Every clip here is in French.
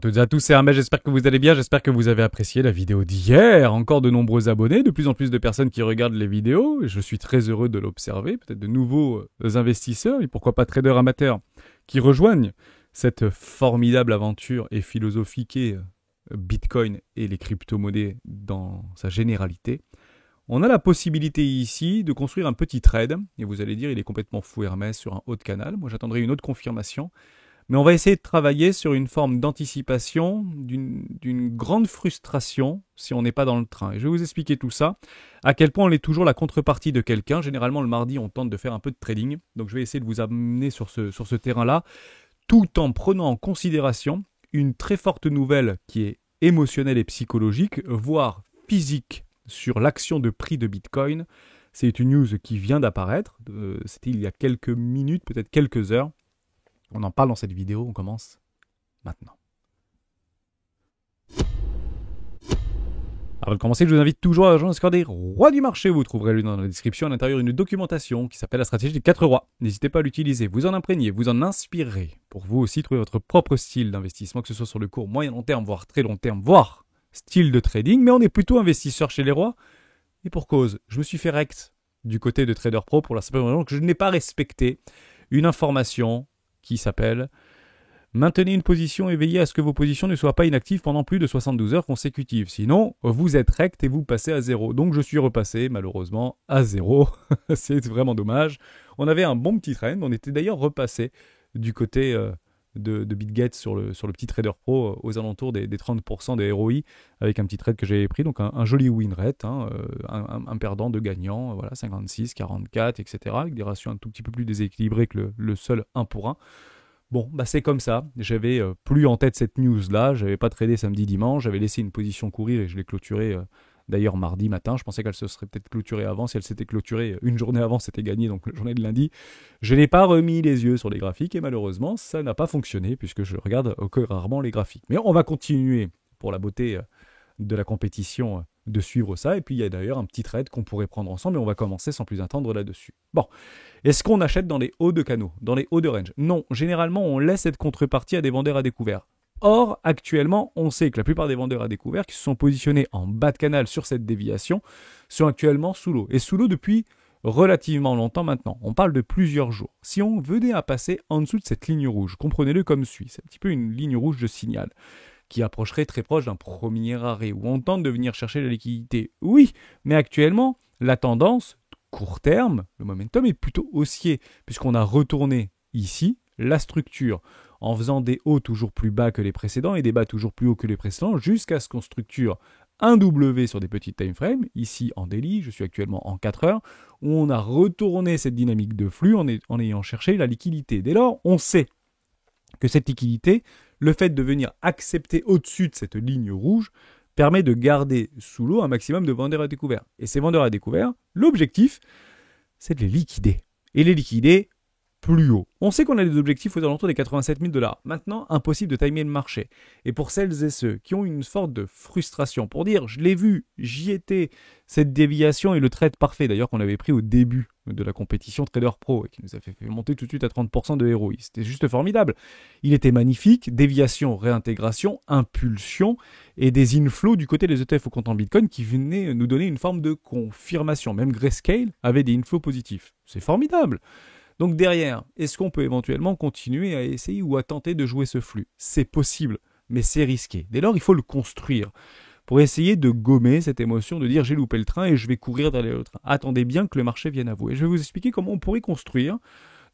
toutes et à tous, c'est Hermès, j'espère que vous allez bien, j'espère que vous avez apprécié la vidéo d'hier. Encore de nombreux abonnés, de plus en plus de personnes qui regardent les vidéos, et je suis très heureux de l'observer. Peut-être de nouveaux investisseurs, et pourquoi pas traders amateurs, qui rejoignent cette formidable aventure et philosophiquée Bitcoin et les crypto-monnaies dans sa généralité. On a la possibilité ici de construire un petit trade, et vous allez dire il est complètement fou Hermès sur un haut de canal. Moi j'attendrai une autre confirmation. Mais on va essayer de travailler sur une forme d'anticipation, d'une grande frustration si on n'est pas dans le train. Et je vais vous expliquer tout ça, à quel point on est toujours la contrepartie de quelqu'un. Généralement, le mardi, on tente de faire un peu de trading. Donc je vais essayer de vous amener sur ce terrain-là, tout en prenant en considération une très forte nouvelle qui est émotionnelle et psychologique, voire physique, sur l'action de prix de Bitcoin. C'est une news qui vient d'apparaître. C'était il y a quelques minutes, peut-être quelques heures. On en parle dans cette vidéo, on commence maintenant. Avant de commencer, je vous invite toujours à rejoindre le Discord des rois du marché. Vous trouverez le lien dans la description à l'intérieur une documentation qui s'appelle la stratégie des 4 rois. N'hésitez pas à l'utiliser, vous en imprégner, vous en inspirerez pour vous aussi trouver votre propre style d'investissement, que ce soit sur le court, moyen, long terme, voire très long terme, voire style de trading. Mais on est plutôt investisseur chez les rois. Et pour cause, je me suis fait rect du côté de Trader Pro pour la simple raison que je n'ai pas respecté une information qui s'appelle « Maintenez une position et veillez à ce que vos positions ne soient pas inactives pendant plus de 72 heures consécutives. Sinon, vous êtes rect et vous passez à zéro. » Donc je suis repassé malheureusement à zéro. C'est vraiment dommage. On avait un bon petit trend. On était d'ailleurs repassé du côté de BitGet sur le petit Trader Pro aux alentours des 30% des ROI avec un petit trade que j'avais pris. Donc un joli win rate, un perdant, deux gagnants, voilà, 56, 44, etc. Avec des ratios un tout petit peu plus déséquilibrés que le seul 1 pour 1. Bon, bah c'est comme ça. J'avais plus en tête cette news-là. J'avais pas tradé samedi, dimanche. J'avais laissé une position courir et je l'ai clôturée d'ailleurs mardi matin. Je pensais qu'elle se serait peut-être clôturée avant. Si elle s'était clôturée une journée avant, c'était gagné, donc la journée de lundi. Je n'ai pas remis les yeux sur les graphiques et malheureusement, ça n'a pas fonctionné puisque je regarde que rarement les graphiques. Mais on va continuer pour la beauté de la compétition de suivre ça. Et puis il y a d'ailleurs un petit trade qu'on pourrait prendre ensemble et on va commencer sans plus attendre là-dessus. Bon. Est-ce qu'on achète dans les hauts de canaux, dans les hauts de range? Non, généralement on laisse cette contrepartie à des vendeurs à découvert. Or, actuellement, on sait que la plupart des vendeurs à découvert qui se sont positionnés en bas de canal sur cette déviation sont actuellement sous l'eau. Et sous l'eau depuis relativement longtemps maintenant. On parle de plusieurs jours. Si on venait à passer en dessous de cette ligne rouge, comprenez-le comme suit. C'est un petit peu une ligne rouge de signal qui approcherait très proche d'un premier arrêt où on tente de venir chercher la liquidité. Oui, mais actuellement, la tendance court terme, le momentum est plutôt haussier, puisqu'on a retourné ici la structure en faisant des hauts toujours plus bas que les précédents et des bas toujours plus hauts que les précédents, jusqu'à ce qu'on structure un W sur des petites time frames, ici en daily, je suis actuellement en 4 heures, où on a retourné cette dynamique de flux en ayant cherché la liquidité. Dès lors, on sait que cette liquidité, le fait de venir accepter au-dessus de cette ligne rouge, permet de garder sous l'eau un maximum de vendeurs à découvert. Et ces vendeurs à découvert, l'objectif, c'est de les liquider. Et les liquider plus haut. On sait qu'on a des objectifs aux alentours des 87 000 $. Maintenant, impossible de timer le marché. Et pour celles et ceux qui ont une sorte de frustration, pour dire, je l'ai vu, j'y étais, cette déviation et le trade parfait, d'ailleurs qu'on avait pris au début de la compétition Trader Pro, et qui nous a fait monter tout de suite à 30% de ROI. C'était juste formidable. Il était magnifique, déviation, réintégration, impulsion, et des inflows du côté des ETF au compte en Bitcoin qui venaient nous donner une forme de confirmation. Même Grayscale avait des inflows positifs. C'est formidable. Donc derrière, est-ce qu'on peut éventuellement continuer à essayer ou à tenter de jouer ce flux? C'est possible, mais c'est risqué. Dès lors, il faut le construire pour essayer de gommer cette émotion de dire j'ai loupé le train et je vais courir derrière le train. Attendez bien que le marché vienne à vous. Et je vais vous expliquer comment on pourrait construire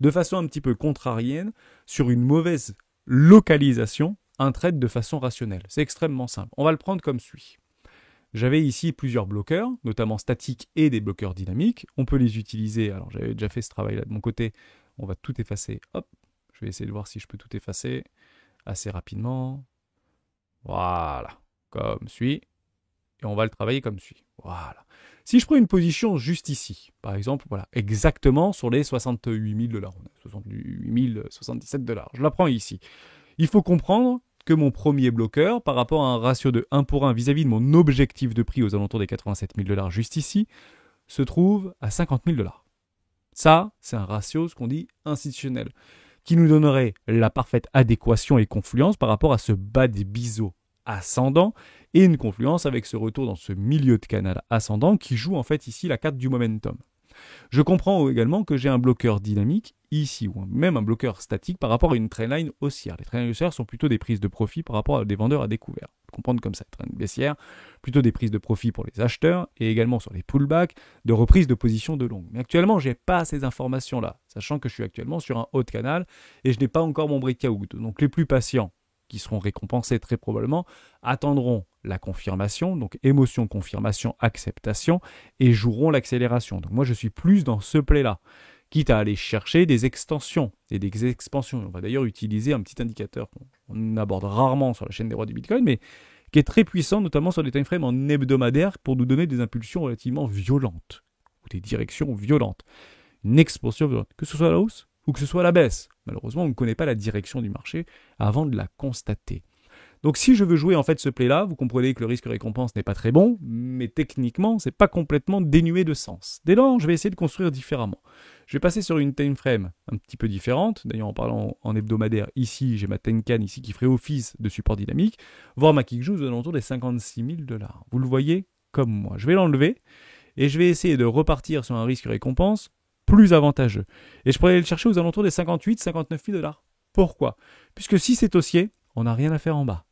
de façon un petit peu contrarienne sur une mauvaise localisation un trade de façon rationnelle. C'est extrêmement simple. On va le prendre comme suit. J'avais ici plusieurs bloqueurs, notamment statiques et des bloqueurs dynamiques. On peut les utiliser. Alors, j'avais déjà fait ce travail-là de mon côté. On va tout effacer. Hop, je vais essayer de voir si je peux tout effacer assez rapidement. Voilà, comme suit. Et on va le travailler comme suit. Voilà. Si je prends une position juste ici, par exemple, voilà, exactement sur les 68 000 $. On a 68 077 $. Je la prends ici. Il faut comprendre que mon premier bloqueur, par rapport à un ratio de 1 pour 1 vis-à-vis de mon objectif de prix aux alentours des 87 000 $ juste ici, se trouve à 50 000 $. Ça, c'est un ratio, ce qu'on dit, institutionnel. qui nous donnerait la parfaite adéquation et confluence par rapport à ce bas des biseaux ascendant et une confluence avec ce retour dans ce milieu de canal ascendant qui joue en fait ici la carte du momentum. Je comprends également que j'ai un bloqueur dynamique ici, ou même un bloqueur statique par rapport à une trendline haussière. Les trendlines haussières sont plutôt des prises de profit par rapport à des vendeurs à découvert. Comprendre comme ça, trend baissière, plutôt des prises de profit pour les acheteurs et également sur les pullbacks, de reprise de position de longue. Mais actuellement, je n'ai pas ces informations-là, sachant que je suis actuellement sur un haut de canal et je n'ai pas encore mon breakout. Donc les plus patients, qui seront récompensés très probablement, attendront la confirmation, donc émotion, confirmation, acceptation, et joueront l'accélération. Donc moi, je suis plus dans ce play-là, quitte à aller chercher des extensions et des expansions. On va d'ailleurs utiliser un petit indicateur qu'on aborde rarement sur la chaîne des rois du Bitcoin, mais qui est très puissant, notamment sur des timeframes en hebdomadaire, pour nous donner des impulsions relativement violentes, ou des directions violentes. Une expansion violente, que ce soit à la hausse ou que ce soit à la baisse. Malheureusement, on ne connaît pas la direction du marché avant de la constater. Donc si je veux jouer en fait ce play-là, vous comprenez que le risque-récompense n'est pas très bon, mais techniquement, c'est pas complètement dénué de sens. Dès lors, je vais essayer de construire différemment. Je vais passer sur une time frame un petit peu différente. D'ailleurs, en parlant en hebdomadaire, ici, j'ai ma Tenkan ici qui ferait office de support dynamique, voire ma Kijun aux alentours des 56 000 $. Vous le voyez comme moi. Je vais l'enlever et je vais essayer de repartir sur un risque-récompense plus avantageux. Et je pourrais aller le chercher aux alentours des 58 59 000 $. Pourquoi ? Puisque si c'est haussier, on n'a rien à faire en bas.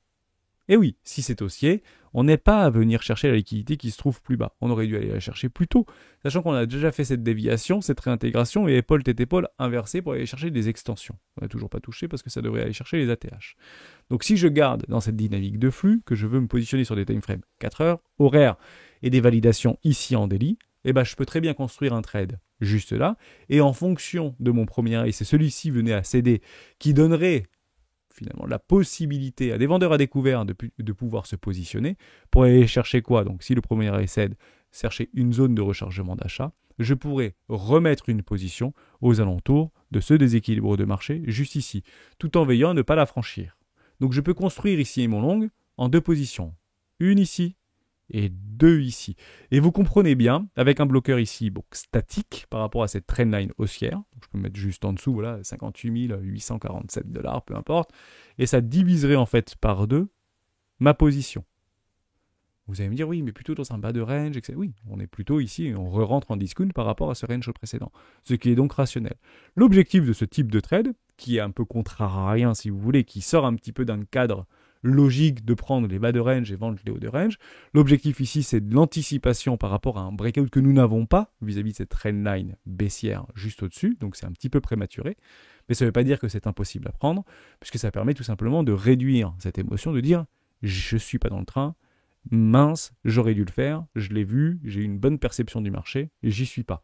Et oui, si c'est haussier, on n'est pas à venir chercher la liquidité qui se trouve plus bas. On aurait dû aller la chercher plus tôt, sachant qu'on a déjà fait cette déviation, cette réintégration et épaule tête épaule inversée pour aller chercher des extensions. On n'a toujours pas touché parce que ça devrait aller chercher les ATH. Donc si je garde dans cette dynamique de flux, que je veux me positionner sur des timeframes 4 heures, horaires et des validations ici en daily, eh ben, je peux très bien construire un trade juste là, et en fonction de mon premier et c'est celui-ci venait à céder, qui donnerait finalement la possibilité à des vendeurs à découvert de pouvoir se positionner pour aller chercher quoi? Donc si le premier arrêt cède, chercher une zone de rechargement d'achat, je pourrais remettre une position aux alentours de ce déséquilibre de marché juste ici, tout en veillant à ne pas la franchir. Donc je peux construire ici mon long en deux positions, une ici et deux ici. Et vous comprenez bien, avec un bloqueur ici donc statique par rapport à cette trendline haussière, donc je peux mettre juste en dessous, voilà, 58 847 $, peu importe, et ça diviserait en fait par deux ma position. Vous allez me dire, oui, mais plutôt dans un bas de range, etc. Oui, on est plutôt ici, on re-rentre en discount par rapport à ce range précédent, ce qui est donc rationnel. L'objectif de ce type de trade, qui est un peu contrariant si vous voulez, qui sort un petit peu d'un cadre logique de prendre les bas de range et vendre les hauts de range. L'objectif ici, c'est de l'anticipation par rapport à un breakout que nous n'avons pas vis-à-vis de cette trendline baissière juste au-dessus, donc c'est un petit peu prématuré, mais ça ne veut pas dire que c'est impossible à prendre, puisque ça permet tout simplement de réduire cette émotion, de dire « je ne suis pas dans le train », mince, j'aurais dû le faire, je l'ai vu, j'ai une bonne perception du marché et j'y suis pas.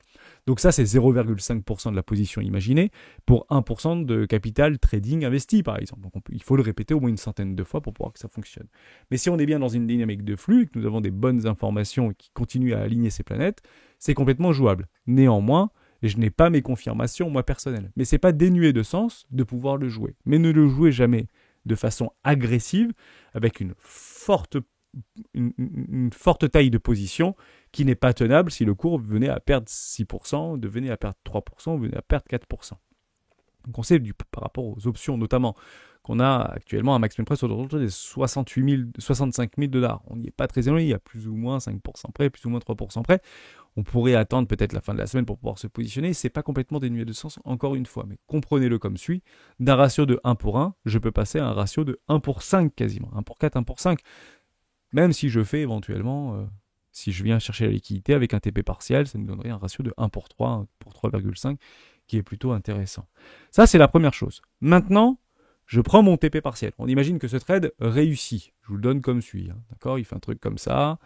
Donc ça, c'est 0,5% de la position imaginée pour 1% de capital trading investi, par exemple. Donc il faut le répéter au moins une centaine de fois pour pouvoir que ça fonctionne. Mais si on est bien dans une dynamique de flux et que nous avons des bonnes informations qui continuent à aligner ces planètes, c'est complètement jouable. Néanmoins, je n'ai pas mes confirmations, moi, personnelles. Mais c'est pas dénué de sens de pouvoir le jouer. Mais ne le jouez jamais de façon agressive, avec une forte taille de position qui n'est pas tenable si le cours venait à perdre 6%, devenait à perdre 3%, venait à perdre 4%. Donc on sait par rapport aux options notamment qu'on a actuellement un maximum price autour des 65 000 $. On n'y est pas très éloigné, il y a plus ou moins 5% près, plus ou moins 3% près. On pourrait attendre peut-être la fin de la semaine pour pouvoir se positionner. C'est pas complètement dénué de sens, encore une fois, mais comprenez-le comme suit. D'un ratio de 1 pour 1, je peux passer à un ratio de 1 pour 5 quasiment, 1 pour 4, 1 pour 5. Même si je fais éventuellement, si je viens chercher la liquidité avec un TP partiel, ça me donnerait un ratio de 1 pour 3, 1 pour 3,5, qui est plutôt intéressant. Ça, c'est la première chose. Maintenant, je prends mon TP partiel. On imagine que ce trade réussit. Je vous le donne comme suit. D'accord ? Il fait un truc comme ça.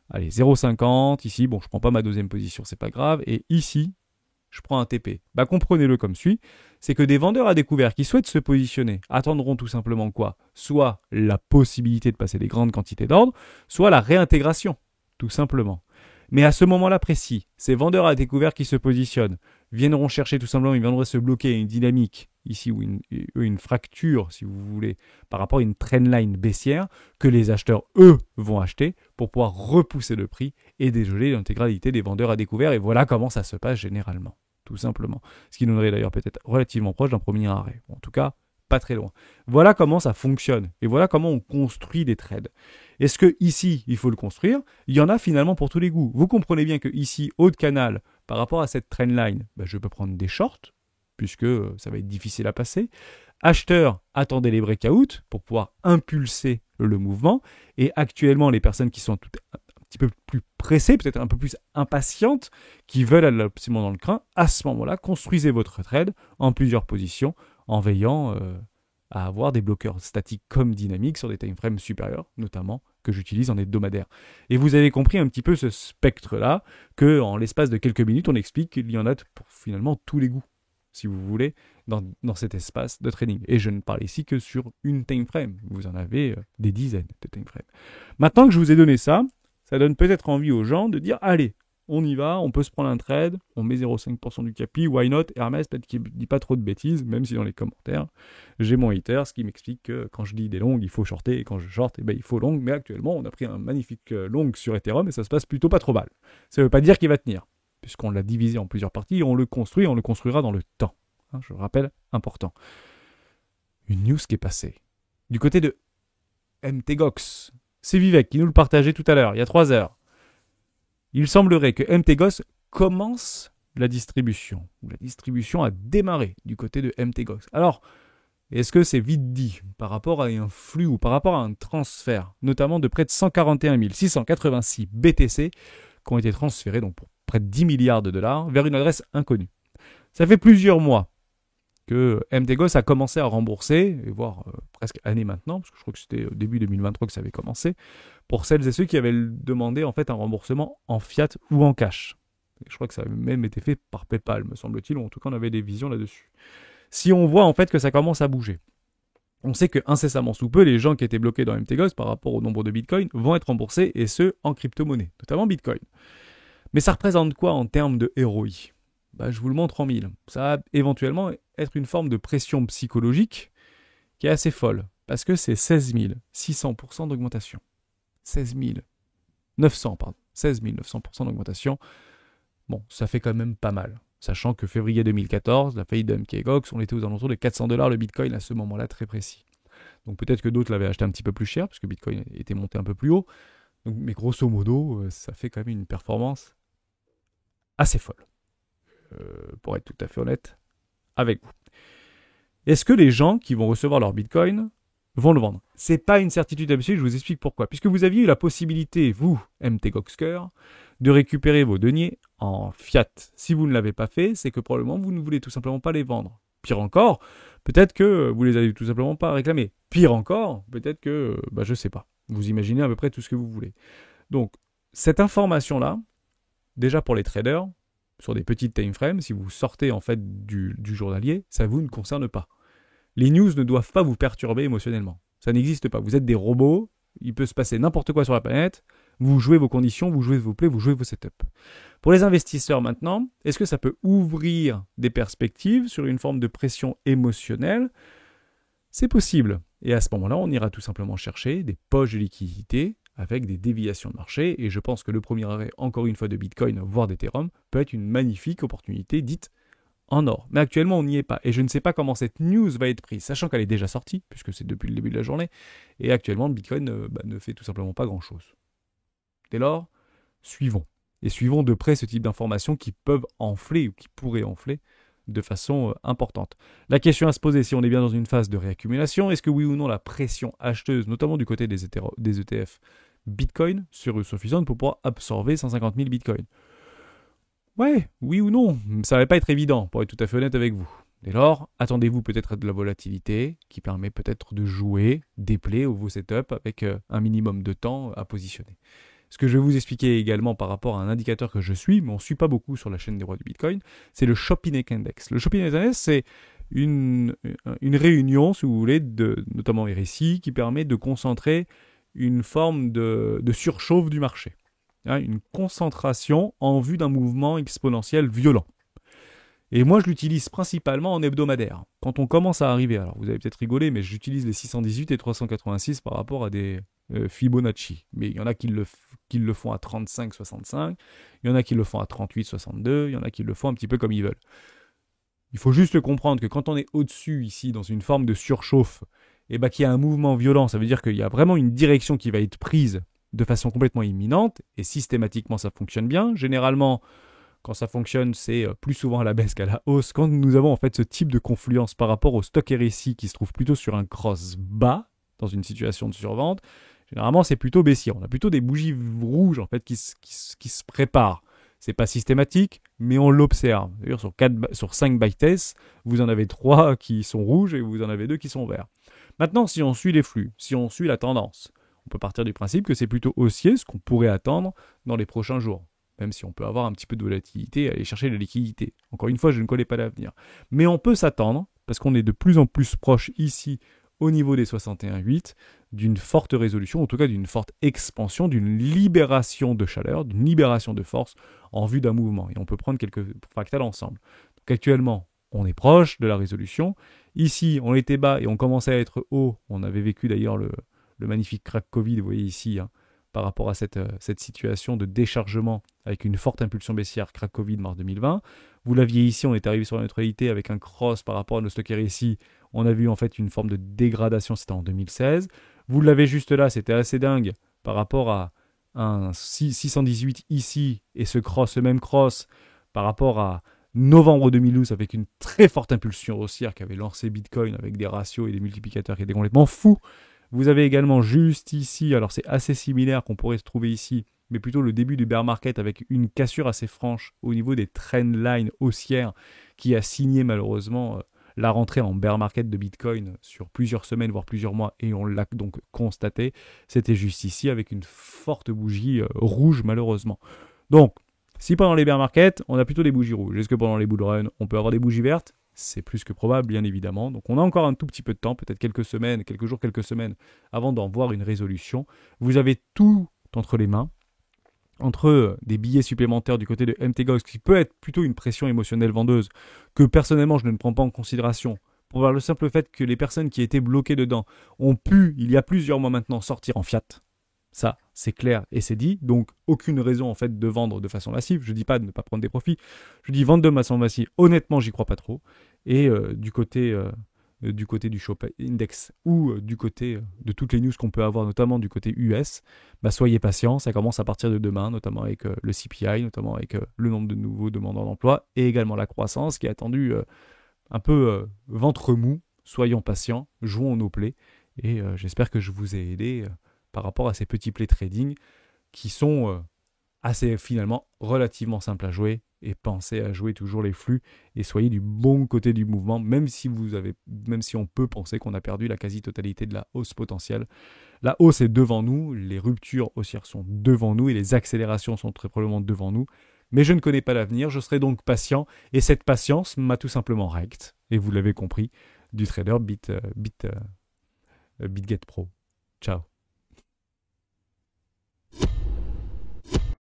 Allez, 0,50. Ici, bon, je ne prends pas ma deuxième position, c'est pas grave. Et ici, je prends un TP. Bah, comprenez-le comme suit. C'est que des vendeurs à découvert qui souhaitent se positionner attendront tout simplement quoi ? Soit la possibilité de passer des grandes quantités d'ordre, soit la réintégration, tout simplement. Mais à ce moment-là précis, ces vendeurs à découvert qui se positionnent viendront chercher tout simplement, ils viendraient se bloquer une dynamique ici ou une fracture, si vous voulez, par rapport à une trendline baissière que les acheteurs, eux, vont acheter pour pouvoir repousser le prix et dégeler l'intégralité des vendeurs à découvert. Et voilà comment ça se passe généralement. tout simplement. Ce qui nous donnerait d'ailleurs peut-être relativement proche d'un premier arrêt. Bon, en tout cas, pas très loin. Voilà comment ça fonctionne et voilà comment on construit des trades. Est-ce que ici, il faut le construire? Il y en a finalement pour tous les goûts. Vous comprenez bien que ici, haut de canal, par rapport à cette trendline, je peux prendre des shorts, puisque ça va être difficile à passer. Acheteurs, attendez les breakouts pour pouvoir impulser le mouvement. Et actuellement, les personnes qui sont un petit peu plus pressées, peut-être un peu plus impatientes, qui veulent aller absolument dans le crin, à ce moment-là, construisez votre trade en plusieurs positions, en veillant à avoir des bloqueurs statiques comme dynamiques sur des time frames supérieurs, notamment, que j'utilise en hebdomadaire. Et vous avez compris un petit peu ce spectre-là, qu'en l'espace de quelques minutes, on explique qu'il y en a pour finalement tous les goûts, si vous voulez, dans cet espace de trading. Et je ne parle ici que sur une time frame. Vous en avez des dizaines de time frames. Maintenant que je vous ai donné ça, ça donne peut-être envie aux gens de dire, allez, on y va, on peut se prendre un trade, on met 0,5% du capi, why not? Hermès, peut-être qu'il ne dit pas trop de bêtises, même si dans les commentaires, j'ai mon hater, ce qui m'explique que quand je dis des longues, il faut shorter, et quand je short, il faut long. Mais actuellement, on a pris un magnifique long sur Ethereum, et ça se passe plutôt pas trop mal. Ça ne veut pas dire qu'il va tenir, puisqu'on l'a divisé en plusieurs parties, et on le construira dans le temps. Je le rappelle, important. Une news qui est passée. Du côté de MTGOX, c'est Vivek qui nous le partageait tout à l'heure, il y a 3 heures. Il semblerait que MTGOX commence la distribution. La distribution a démarré du côté de MTGOX. Alors, est-ce que c'est vite dit par rapport à un flux ou par rapport à un transfert, notamment de près de 141 686 BTC qui ont été transférés, donc pour près de 10 milliards de dollars, vers une adresse inconnue. Ça fait plusieurs mois que MTGOX a commencé à rembourser, et voire presque année maintenant, parce que je crois que c'était au début 2023 que ça avait commencé, pour celles et ceux qui avaient demandé en fait un remboursement en fiat ou en cash. Et je crois que ça avait même été fait par PayPal, me semble-t-il, ou en tout cas on avait des visions là-dessus. Si on voit en fait que ça commence à bouger, on sait que incessamment sous peu, les gens qui étaient bloqués dans MTGOX par rapport au nombre de Bitcoin vont être remboursés, et ce, en crypto-monnaie, notamment Bitcoin. Mais ça représente quoi en termes de ROI ? Je vous le montre en mille. Ça va éventuellement être une forme de pression psychologique qui est assez folle, parce que c'est 16 600% d'augmentation. 16 900%, pardon. 16 900% d'augmentation. Bon, ça fait quand même pas mal. Sachant que février 2014, la faillite de MTGOX, on était aux alentours de 400 $ le Bitcoin à ce moment-là, très précis. Donc peut-être que d'autres l'avaient acheté un petit peu plus cher, parce que Bitcoin était monté un peu plus haut. Donc, mais grosso modo, ça fait quand même une performance assez folle. Pour être tout à fait honnête avec vous. Est-ce que les gens qui vont recevoir leur Bitcoin vont le vendre? C'est pas une certitude absolue, je vous explique pourquoi. Puisque vous aviez eu la possibilité, vous, MTGOXer, de récupérer vos deniers en fiat. Si vous ne l'avez pas fait, c'est que probablement vous ne voulez tout simplement pas les vendre. Pire encore, peut-être que vous les avez tout simplement pas réclamés. Pire encore, peut-être que, je sais pas. Vous imaginez à peu près tout ce que vous voulez. Donc, cette information-là, déjà pour les traders, sur des petites time frames, si vous sortez en fait du journalier, ça vous ne concerne pas. Les news ne doivent pas vous perturber émotionnellement. Ça n'existe pas. Vous êtes des robots, il peut se passer n'importe quoi sur la planète, vous jouez vos conditions, vous jouez vos plays, vous jouez vos setups. Pour les investisseurs maintenant, est-ce que ça peut ouvrir des perspectives sur une forme de pression émotionnelle? C'est possible. Et à ce moment-là, on ira tout simplement chercher des poches de liquidité avec des déviations de marché, et je pense que le premier arrêt, encore une fois, de Bitcoin, voire d'Ethereum, peut être une magnifique opportunité dite en or. Mais actuellement, on n'y est pas, et je ne sais pas comment cette news va être prise, sachant qu'elle est déjà sortie, puisque c'est depuis le début de la journée, et actuellement, le Bitcoin ne fait tout simplement pas grand-chose. Dès lors, suivons. Et suivons de près ce type d'informations qui peuvent enfler, ou qui pourraient enfler, de façon importante. La question à se poser, si on est bien dans une phase de réaccumulation, est-ce que oui ou non la pression acheteuse, notamment du côté des ETF Bitcoin, serait suffisante pour pouvoir absorber 150 000 Bitcoin? Ouais, oui ou non, ça va pas être évident, pour être tout à fait honnête avec vous. Dès lors, attendez-vous peut-être à de la volatilité, qui permet peut-être de jouer des plays au vos setup avec un minimum de temps à positionner. Ce que je vais vous expliquer également par rapport à un indicateur que je suis, mais on ne suit pas beaucoup sur la chaîne des rois du Bitcoin, c'est le Shopping Index. Le Shopping Index, c'est une réunion, si vous voulez, notamment RSI, qui permet de concentrer une forme de surchauffe du marché. Une concentration en vue d'un mouvement exponentiel violent. Et moi, je l'utilise principalement en hebdomadaire. Quand on commence à arriver, alors vous avez peut-être rigolé, mais j'utilise les 618 et 386 par rapport à des Fibonacci. Mais il y en a qui le font à 35,65, il y en a qui le font à 38,62, il y en a qui le font un petit peu comme ils veulent. Il faut juste comprendre que quand on est au-dessus ici, dans une forme de surchauffe, et qu'il y a un mouvement violent, ça veut dire qu'il y a vraiment une direction qui va être prise de façon complètement imminente, et systématiquement ça fonctionne bien. Généralement, quand ça fonctionne, c'est plus souvent à la baisse qu'à la hausse. Quand nous avons en fait ce type de confluence par rapport au stock RSI qui se trouve plutôt sur un cross bas, dans une situation de survente, généralement c'est plutôt baissier. On a plutôt des bougies rouges en fait qui se préparent. C'est pas systématique, mais on l'observe. D'ailleurs, sur 5 buy tests, vous en avez 3 qui sont rouges et vous en avez 2 qui sont verts. Maintenant, si on suit les flux, si on suit la tendance, on peut partir du principe que c'est plutôt haussier ce qu'on pourrait attendre dans les prochains jours. Même si on peut avoir un petit peu de volatilité et aller chercher la liquidité. Encore une fois, je ne connais pas l'avenir. Mais on peut s'attendre, parce qu'on est de plus en plus proche ici, au niveau des 61,8, d'une forte résolution, en tout cas d'une forte expansion, d'une libération de chaleur, d'une libération de force en vue d'un mouvement. Et on peut prendre quelques fractales ensemble. Donc actuellement, on est proche de la résolution. Ici, on était bas et on commençait à être haut. On avait vécu d'ailleurs le magnifique crack Covid, vous voyez ici, par rapport à cette situation de déchargement avec une forte impulsion baissière, crack Covid mars 2020. Vous l'aviez ici, on est arrivé sur la neutralité avec un cross par rapport à nos stock RSI. On a vu en fait une forme de dégradation, c'était en 2016. Vous l'avez juste là, c'était assez dingue par rapport à un 618 ici et ce même cross par rapport à novembre 2012 avec une très forte impulsion haussière qui avait lancé Bitcoin avec des ratios et des multiplicateurs qui étaient complètement fous. Vous avez également juste ici, alors c'est assez similaire qu'on pourrait se trouver ici, mais plutôt le début du bear market avec une cassure assez franche au niveau des trend lines haussières qui a signé malheureusement la rentrée en bear market de Bitcoin sur plusieurs semaines, voire plusieurs mois, et on l'a donc constaté. C'était juste ici avec une forte bougie rouge malheureusement. Donc, si pendant les bear markets, on a plutôt des bougies rouges, est-ce que pendant les bull run, on peut avoir des bougies vertes ? C'est plus que probable, bien évidemment. Donc on a encore un tout petit peu de temps, peut-être quelques semaines, quelques jours, quelques semaines, avant d'en voir une résolution. Vous avez tout entre les mains, entre des billets supplémentaires du côté de MTGOX, qui peut être plutôt une pression émotionnelle vendeuse, que personnellement je ne prends pas en considération, pour voir le simple fait que les personnes qui étaient bloquées dedans ont pu, il y a plusieurs mois maintenant, sortir en fiat. Ça, c'est clair et c'est dit. Donc, aucune raison en fait de vendre de façon massive. Je dis pas de ne pas prendre des profits. Je dis vendre de façon massive. Honnêtement, j'y crois pas trop. Et du côté du Shop Index ou du côté de toutes les news qu'on peut avoir, notamment du côté US, soyez patients. Ça commence à partir de demain, notamment avec le CPI, notamment avec le nombre de nouveaux demandeurs d'emploi et également la croissance qui est attendue un peu ventre mou. Soyons patients, jouons nos plays et j'espère que je vous ai aidé par rapport à ces petits plays trading qui sont assez finalement relativement simples à jouer, et pensez à jouer toujours les flux et soyez du bon côté du mouvement, même si on peut penser qu'on a perdu la quasi-totalité de la hausse potentielle. La hausse est devant nous, les ruptures haussières sont devant nous et les accélérations sont très probablement devant nous, mais je ne connais pas l'avenir, je serai donc patient et cette patience m'a tout simplement rect, et vous l'avez compris, du trader BitGet Pro. Ciao.